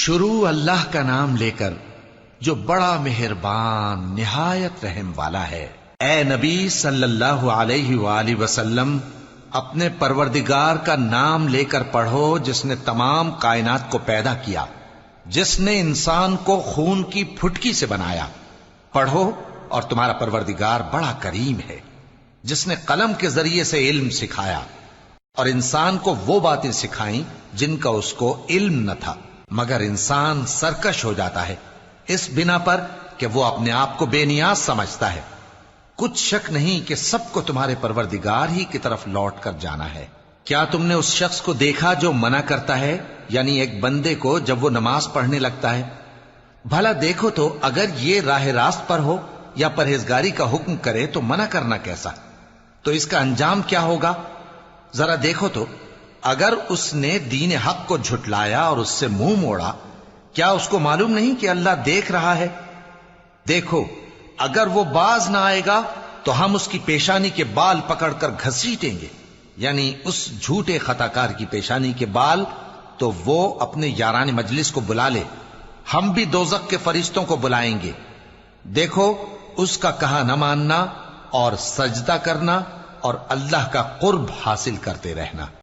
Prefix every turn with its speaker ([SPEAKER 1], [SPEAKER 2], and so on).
[SPEAKER 1] شروع اللہ کا نام لے کر جو بڑا مہربان نہایت رحم والا ہے۔ اے نبی صلی اللہ علیہ وآلہ وسلم، اپنے پروردگار کا نام لے کر پڑھو جس نے تمام کائنات کو پیدا کیا، جس نے انسان کو خون کی پھٹکی سے بنایا۔ پڑھو، اور تمہارا پروردگار بڑا کریم ہے، جس نے قلم کے ذریعے سے علم سکھایا اور انسان کو وہ باتیں سکھائیں جن کا اس کو علم نہ تھا، مگر انسان سرکش ہو جاتا ہے اس بنا پر کہ وہ اپنے آپ کو بے نیاز سمجھتا ہے۔ کچھ شک نہیں کہ سب کو تمہارے پروردگار ہی کی طرف لوٹ کر جانا ہے۔ کیا تم نے اس شخص کو دیکھا جو منع کرتا ہے، یعنی ایک بندے کو جب وہ نماز پڑھنے لگتا ہے؟ بھلا دیکھو تو اگر یہ راہ راست پر ہو یا پرہیزگاری کا حکم کرے تو منع کرنا کیسا؟ تو اس کا انجام کیا ہوگا؟ ذرا دیکھو تو اگر اس نے دین حق کو جھٹلایا اور اس سے منہ موڑا، کیا اس کو معلوم نہیں کہ اللہ دیکھ رہا ہے؟ دیکھو، اگر وہ باز نہ آئے گا تو ہم اس کی پیشانی کے بال پکڑ کر گھسیٹیں گے، یعنی اس جھوٹے خطاکار کی پیشانی کے بال، تو وہ اپنے یاران مجلس کو بلا لے، ہم بھی دوزخ کے فرشتوں کو بلائیں گے۔ دیکھو، اس کا کہا نہ ماننا اور سجدہ کرنا اور اللہ کا قرب حاصل کرتے رہنا۔